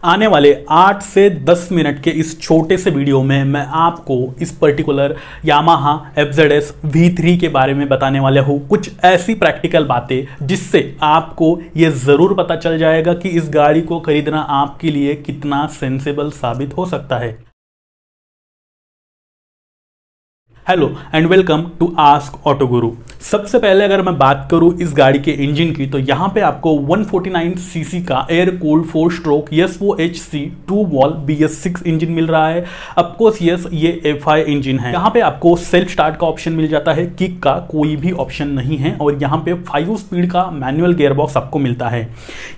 आने वाले 8 से 10 मिनट के इस छोटे से वीडियो में मैं आपको इस पर्टिकुलर यामाहा FZS V3 के बारे में बताने वाला हूँ। कुछ ऐसी प्रैक्टिकल बातें जिससे आपको ये ज़रूर पता चल जाएगा कि इस गाड़ी को खरीदना आपके लिए कितना सेंसेबल साबित हो सकता है। Hello and welcome to Ask Auto Guru. सबसे पहले अगर मैं बात करूं इस गाड़ी के इंजन की, तो यहां पे आपको 149 सीसी का air cooled 4 stroke SOHC 2 valve BS6 engine मिल रहा है। ऑफकोर्स ये FI इंजन है। यहां पे आपको सेल्फ स्टार्ट का ऑप्शन मिल जाता है, किक का कोई भी ऑप्शन नहीं है, और यहां पे 5 स्पीड का मैनुअल गियरबॉक्स आपको मिलता है।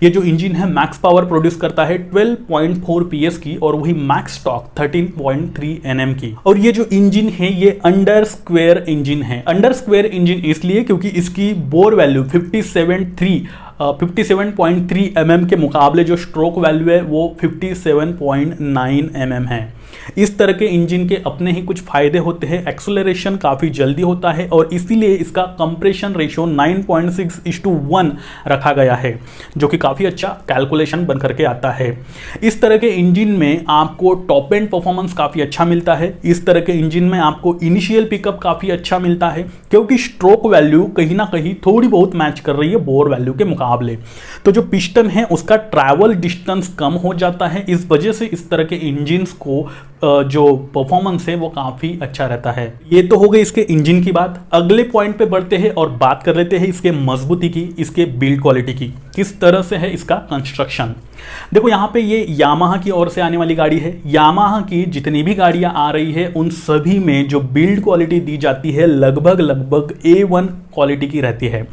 ये जो इंजन है मैक्स पावर प्रोड्यूस करता है 12.4 PS की, और वही मैक्स टॉर्क 13.3 Nm की। और ये जो इंजन है ये अंडर स्क्वायर इंजन है। अंडर स्क्वायर इंजन इसलिए क्योंकि इसकी बोर वैल्यू 57.3 mm के मुकाबले जो स्ट्रोक वैल्यू है वो 57.9 mm है। इस तरह के इंजन के अपने ही कुछ फायदे होते हैं। एक्सेलरेशन काफ़ी जल्दी होता है और इसीलिए इसका कंप्रेशन रेशियो 9.6:1 रखा गया है, जो कि काफ़ी अच्छा कैलकुलेशन बन करके आता है। इस तरह के इंजन में आपको टॉप एंड परफॉर्मेंस काफ़ी अच्छा मिलता है। इस तरह के इंजन में आपको इनिशियल पिकअप काफ़ी अच्छा मिलता है, क्योंकि स्ट्रोक वैल्यू कहीं ना कहीं थोड़ी बहुत मैच कर रही है बोर वैल्यू के मुकाबले। तो जो पिस्टन है उसका ट्रैवल डिस्टेंस कम हो जाता है। इस वजह से इस तरह के इंजन्स को जो परफॉर्मेंस है वो काफ़ी अच्छा रहता है। ये तो हो गई इसके इंजन की बात। अगले पॉइंट पे बढ़ते हैं और बात कर लेते हैं इसके मजबूती की, इसके बिल्ड क्वालिटी की। किस तरह से है इसका कंस्ट्रक्शन। देखो यहाँ पे ये यामाहा की ओर से आने वाली गाड़ी है। यामाहा की जितनी भी गाड़ियां आ रही है उन सभी में जो बिल्ड क्वालिटी दी जाती है लगभग A1 क्वालिटी की रहती है।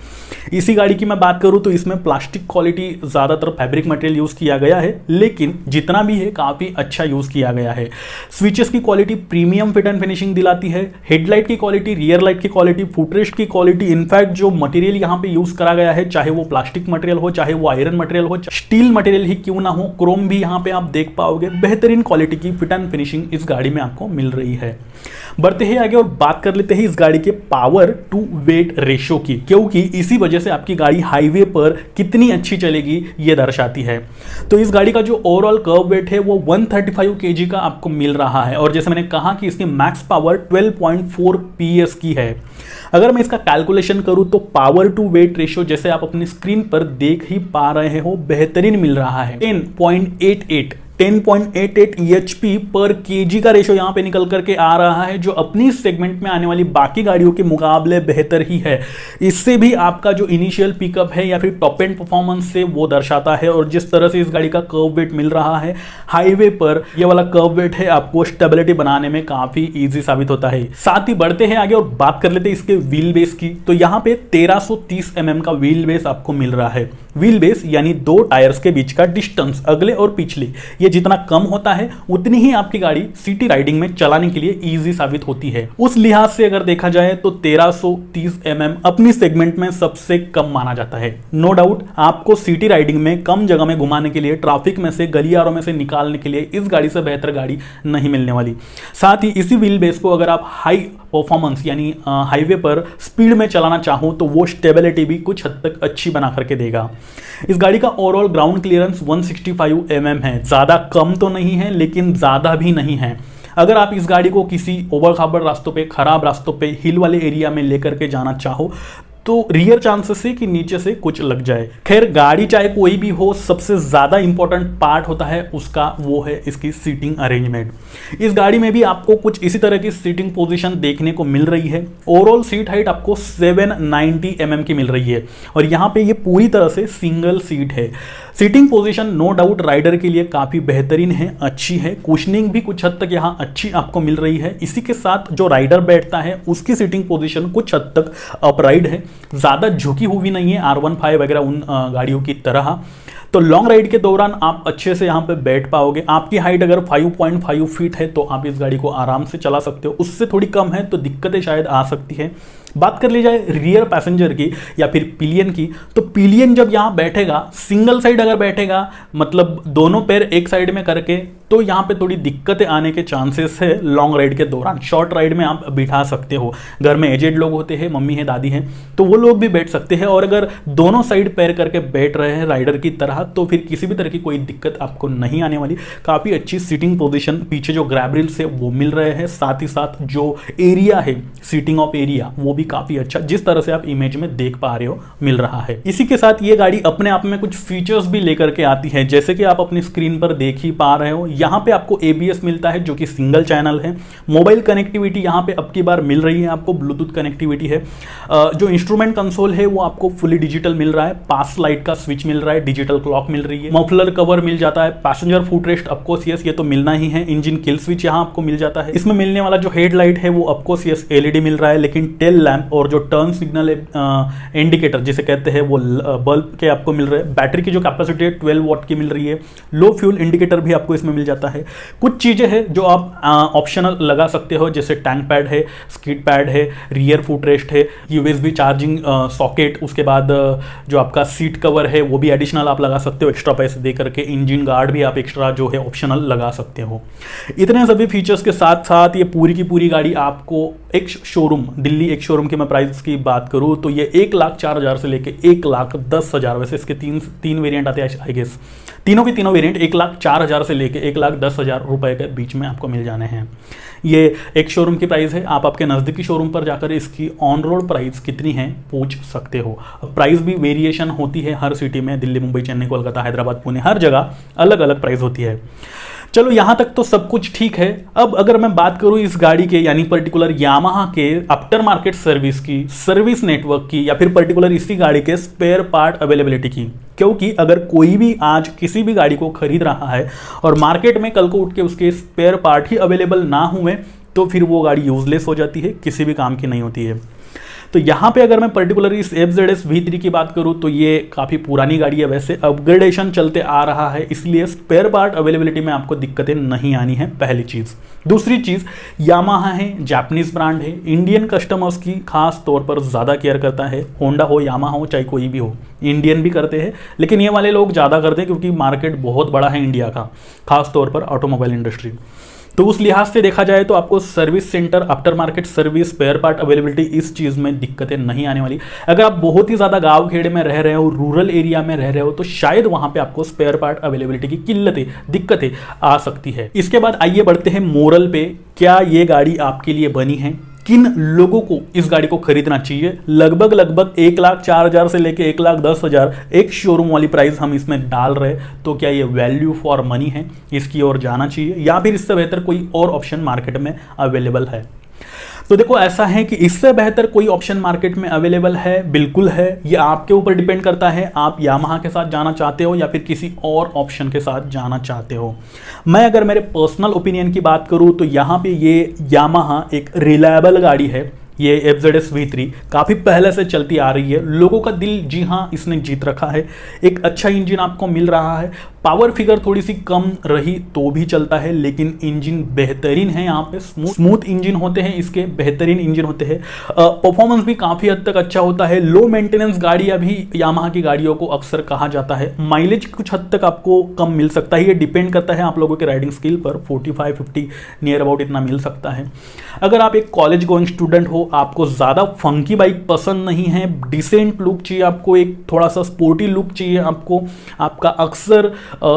इसी गाड़ी की मैं बात करूं तो इसमें प्लास्टिक क्वालिटी, ज़्यादातर फैब्रिक मटेरियल यूज़ किया गया है, लेकिन जितना भी है काफ़ी अच्छा यूज़ किया गया है। स्विचेस की quality premium fit and finishing दिलाती है। हेडलाइट की क्वालिटी, रियर लाइट की क्वालिटी, फुटरेस्ट की क्वालिटी, इनफैक्ट जो मटेरियल यहाँ पे यूज़ करा गया है, चाहे वो प्लास्टिक मटेरियल हो, चाहे वो आयरन मटेरियल हो, स्टील मटेरियल ही क्यों ना हो, क्रोम भी यहाँ पे आप देख पाओगे। बेहतरीन क्वालिटी की फिट एंड फिनिशिंग इस गाड़ी में आपको मिल रही है। बढ़ते हैं आगे और बात कर लेते हैं इस गाड़ी के पावर टू वेट रेशियो की, क्योंकि इसी वजह से आपकी गाड़ी हाईवे पर कितनी अच्छी चलेगी ये दर्शाती है। तो इस गाड़ी का जो ओवरऑल कर्व वेट है वो 135 kg का आपको मिल रहा है, और जैसे मैंने कहा कि इसकी मैक्स पावर 12.4 PS की है। अगर मैं इसका कैलकुलेशन करूं तो पावर टू वेट रेशियो जैसे आप अपनी स्क्रीन पर देख ही पा रहे हो बेहतरीन मिल रहा है। 10.88 EHP पर kg का रेशियो यहां पे निकल करके आ रहा है, जो अपनी सेगमेंट में आने वाली बाकी गाड़ियों के मुकाबले बेहतर ही है। इससे भी आपका जो इनिशियल पिकअप है या फिर टॉप एंड परफॉर्मेंस से वो दर्शाता है। और जिस तरह से इस गाड़ी का कर्व वेट मिल रहा है हाईवे पर, ये वाला कर्व वेट है आपको स्टेबिलिटी बनाने में काफी ईजी साबित होता है। साथ ही बढ़ते हैं आगे और बात कर लेते हैं इसके व्हील बेस की। तो यहाँ पे 1330 mm का व्हील बेस आपको मिल रहा है। व्हील बेस यानी दो टायर्स के बीच का डिस्टेंस, अगले और पिछले, ये जितना कम होता है उतनी ही आपकी गाड़ी सिटी राइडिंग में चलाने के लिए इजी साबित होती है। उस लिहाज से अगर देखा जाए तो 1330 mm अपनी सेगमेंट में सबसे कम माना जाता है। नो डाउट आपको सिटी राइडिंग में कम जगह में घुमाने के लिए, ट्रैफिक में से, गलियारों में से निकालने के लिए इस गाड़ी से बेहतर गाड़ी नहीं मिलने वाली। साथ ही इसी व्हील बेस को अगर आप हाई परफॉर्मेंस यानी हाईवे पर स्पीड में चलाना चाहो तो वो स्टेबिलिटी भी कुछ हद तक अच्छी बना करके देगा। इस गाड़ी का ओवरऑल ग्राउंड क्लियरेंस 165 mm है। ज़्यादा कम तो नहीं है लेकिन ज़्यादा भी नहीं है। अगर आप इस गाड़ी को किसी ओबड़ खाबड़ रास्तों पे, खराब रास्तों पे, हिल वाले एरिया में लेकर के जाना चाहो तो रियर चांसेस है कि नीचे से कुछ लग जाए। खैर गाड़ी चाहे कोई भी हो, सबसे ज़्यादा इंपॉर्टेंट पार्ट होता है उसका, वो है इसकी सीटिंग अरेंजमेंट। इस गाड़ी में भी आपको कुछ इसी तरह की सीटिंग पोजीशन देखने को मिल रही है। ओवरऑल सीट हाइट आपको 790 mm की मिल रही है, और यहाँ पे ये पूरी तरह से सिंगल सीट है। Seating position no doubt rider के लिए काफ़ी बेहतरीन है, अच्छी है। कुशनिंग भी कुछ हद तक यहाँ अच्छी आपको मिल रही है। इसी के साथ जो राइडर बैठता है उसकी सीटिंग पोजीशन कुछ हद तक अपराइड है, ज़्यादा झुकी हुई नहीं है R15 वगैरह उन गाड़ियों की तरह। तो लॉन्ग राइड के दौरान आप अच्छे से यहाँ पे बैठ पाओगे। आपकी हाइट अगर 5.5 फीट है तो आप इस गाड़ी को आराम से चला सकते हो। उससे थोड़ी कम है तो दिक्कतें शायद आ सकती है। बात कर ली जाए रियर पैसेंजर की या फिर पिलियन की, तो पिलियन जब यहाँ बैठेगा, सिंगल साइड अगर बैठेगा, मतलब दोनों पैर एक साइड में करके तो यहाँ पे थोड़ी दिक्कतें आने के चांसेस है लॉन्ग राइड के दौरान। शॉर्ट राइड में आप बिठा सकते हो, घर में एजेड लोग होते हैं, मम्मी है, दादी है, तो वो लोग भी बैठ सकते हैं। और अगर दोनों साइड पैर करके बैठ रहे हैं राइडर की तरह, तो फिर किसी भी तरह की कोई दिक्कत आपको नहीं आने वाली। काफ़ी अच्छी सीटिंग पोजीशन, पीछे जो ग्रैब रेल्स है वो मिल रहे हैं, साथ ही साथ जो एरिया है सीटिंग ऑफ एरिया वो भी काफ़ी अच्छा, जिस तरह से आप इमेज में देख पा रहे हो, मिल रहा है। इसी के साथ ये गाड़ी अपने आप में कुछ फीचर्स भी लेकर के आती है, जैसे कि आप अपनी स्क्रीन पर देख ही पा रहे हो। यहाँ पे आपको ABS मिलता है जो कि सिंगल चैनल है। मोबाइल कनेक्टिविटी यहाँ पे अब की बार मिल रही है आपको, ब्लूटूथ कनेक्टिविटी है। जो इंस्ट्रूमेंट कंसोल है वो आपको फुली डिजिटल मिल रहा है, पास लाइट का स्विच मिल रहा है, डिजिटल क्लॉक मिल रही है, मफलर कवर मिल जाता है, पैसेंजर फुटरेस्ट ऑफकोर्स यस ये तो मिलना ही है, इंजन किल स्विच यहाँ आपको मिल जाता है। इसमें मिलने वाला जो हेडलाइट है वो ऑफकोर्स यस LED मिल रहा है, लेकिन टेल लैंप और जो टर्न सिग्नल इंडिकेटर जिसे कहते हैं वो बल्ब के आपको मिल रहे हैं। बैटरी की जो कैपेसिटी है 12 वॉट की मिल रही है। लो फ्यूल इंडिकेटर भी आपको इसमें मिल जाता है। कुछ चीज़ें हैं जो आप ऑप्शनल लगा सकते हो, जैसे टैंक पैड है, स्किड पैड है, रियर फुटरेस्ट है, USB चार्जिंग सॉकेट, उसके बाद जो आपका सीट कवर है वो भी एडिशनल आप लगा सकते हो एक्स्ट्रा पैसे दे करके। इंजन गार्ड भी आप एक्स्ट्रा जो है ऑप्शनल लगा सकते हो। इतने सभी फीचर्स के साथ साथ ये पूरी की पूरी गाड़ी आपको एक शोरूम, दिल्ली एक शोरूम की मैं प्राइस की बात करूँ तो ये 1,04,000 से लेके 1,10,000, वैसे इसके तीन वेरिएंट आते हैं आई गेस, तीनों के तीनों वेरिएंट 1,04,000 से लेके 1,10,000 रुपए के बीच में आपको मिल जाने हैं। ये एक शोरूम की प्राइस है। आप आपके नज़दीकी शोरूम पर जाकर इसकी ऑन रोड प्राइस कितनी है पूछ सकते हो। प्राइस भी वेरिएशन होती है हर सिटी में, दिल्ली, मुंबई, चेन्नई, कोलकाता, हैदराबाद, पुणे, हर जगह अलग अलग प्राइस होती है। चलो यहाँ तक तो सब कुछ ठीक है। अब अगर मैं बात करूँ इस गाड़ी के यानी पर्टिकुलर यामाहा के आफ्टर मार्केट सर्विस की, सर्विस नेटवर्क की, या फिर पर्टिकुलर इसी गाड़ी के स्पेयर पार्ट अवेलेबिलिटी की, क्योंकि अगर कोई भी आज किसी भी गाड़ी को खरीद रहा है और मार्केट में कल को उठ के उसके स्पेयर पार्ट ही अवेलेबल ना हुए तो फिर वो गाड़ी यूजलेस हो जाती है, किसी भी काम की नहीं होती है। तो यहाँ पे अगर मैं पर्टिकुलर इस FZS V3 की बात करूँ तो ये काफ़ी पुरानी गाड़ी है, वैसे अपग्रेडेशन चलते आ रहा है, इसलिए स्पेयर पार्ट अवेलेबिलिटी में आपको दिक्कतें नहीं आनी है, पहली चीज़। दूसरी चीज़, यामाहा है, जापानीज ब्रांड है, इंडियन कस्टमर्स की खास तौर पर ज़्यादा केयर करता है। होंडा हो, यामाहा हो, चाहे कोई भी हो, इंडियन भी करते हैं, लेकिन ये वाले लोग ज़्यादा करते हैं क्योंकि मार्केट बहुत बड़ा है इंडिया का, खास तौर पर ऑटोमोबाइल इंडस्ट्री। तो उस लिहाज से देखा जाए तो आपको service centre, after market service, spare part availability, इस चीज़ में दिक्कतें नहीं आने वाली। अगर आप बहुत ही ज़्यादा गांव खेड़े में रह रहे हो, रूरल एरिया में रह रहे हो, तो शायद वहां पे आपको स्पेयर पार्ट अवेलेबिलिटी की दिक्कतें आ सकती है। इसके बाद आइए बढ़ते हैं मोरल पे। क्या ये गाड़ी आपके लिए बनी है? किन लोगों को इस गाड़ी को खरीदना चाहिए? लगभग 1,04,000 से लेके 1,10,000 एक शोरूम वाली प्राइस हम इसमें डाल रहे, तो क्या ये वैल्यू फॉर मनी है? इसकी ओर जाना चाहिए या फिर इससे बेहतर कोई और ऑप्शन मार्केट में अवेलेबल है? तो देखो, ऐसा है कि इससे बेहतर कोई ऑप्शन मार्केट में अवेलेबल है, बिल्कुल है। ये आपके ऊपर डिपेंड करता है, आप यामाहा के साथ जाना चाहते हो या फिर किसी और ऑप्शन के साथ जाना चाहते हो। मैं अगर मेरे पर्सनल ओपिनियन की बात करूं तो यहाँ पे ये यामाहा एक रिलायबल गाड़ी है। ये FZS V3 काफ़ी पहले से चलती आ रही है, लोगों का दिल जी हाँ इसने जीत रखा है। एक अच्छा इंजन आपको मिल रहा है, पावर फिगर थोड़ी सी कम रही तो भी चलता है, लेकिन इंजन बेहतरीन है। यहाँ पे स्मूथ इंजन होते हैं इसके, बेहतरीन इंजन होते हैं। परफॉर्मेंस भी काफ़ी हद तक अच्छा होता है। लो मेंटेनेंस गाड़ी अभी यामाहा की गाड़ियों को अक्सर कहा जाता है। माइलेज कुछ हद तक आपको कम मिल सकता है, ये डिपेंड करता है आप लोगों के राइडिंग स्किल पर। 45-50 नियर अबाउट इतना मिल सकता है। अगर आप एक कॉलेज गोइंग स्टूडेंट हो, आपको ज़्यादा फंकी बाइक पसंद नहीं है, डिसेंट लुक चाहिए आपको, एक थोड़ा सा स्पोर्टी लुक चाहिए आपको, आपका अक्सर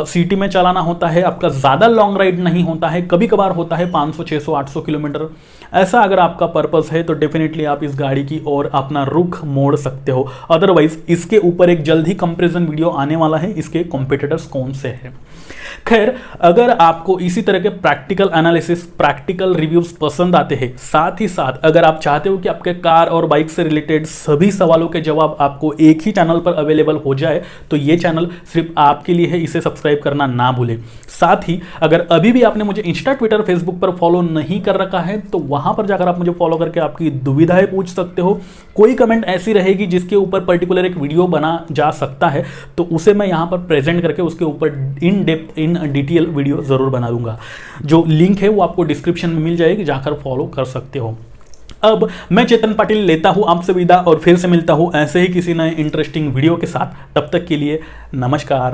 सिटी में चलाना होता है, आपका ज़्यादा लॉन्ग राइड नहीं होता है, कभी कभार होता है 500, 600, 800 किलोमीटर, ऐसा अगर आपका पर्पस है तो डेफिनेटली आप इस गाड़ी की ओर अपना रुख मोड़ सकते हो। अदरवाइज इसके ऊपर एक जल्द ही कंपैरिजन वीडियो आने वाला है, इसके कॉम्पिटिटर्स कौन से हैं। खैर, अगर आपको इसी तरह के प्रैक्टिकल एनालिसिस, प्रैक्टिकल रिव्यूज पसंद आते हैं, साथ ही साथ अगर आप चाहते हो कि आपके कार और बाइक से रिलेटेड सभी सवालों के जवाब आपको एक ही चैनल पर अवेलेबल हो जाए, तो ये चैनल सिर्फ आपके लिए है, इसे सब्सक्राइब करना ना भूलें। साथ ही अगर अभी भी आपने मुझे इंस्टा, ट्विटर, फेसबुक पर फॉलो नहीं कर रखा है तो वहां पर जाकर आप मुझे फॉलो करके आपकी दुविधाएं पूछ सकते हो। कोई कमेंट ऐसी रहेगी जिसके ऊपर पर्टिकुलर एक वीडियो बना जा सकता है, तो उसे मैं यहां पर प्रेजेंट करके उसके ऊपर in depth, in detail video जरूर बना दूंगा। जो लिंक है वो आपको डिस्क्रिप्शन में मिल जाएगी, जाकर फॉलो कर सकते हो। अब मैं चेतन पाटिल लेता हूं आपसे विदा और फिर से मिलता हूं ऐसे ही किसी नए इंटरेस्टिंग वीडियो के साथ। तब तक के लिए नमस्कार।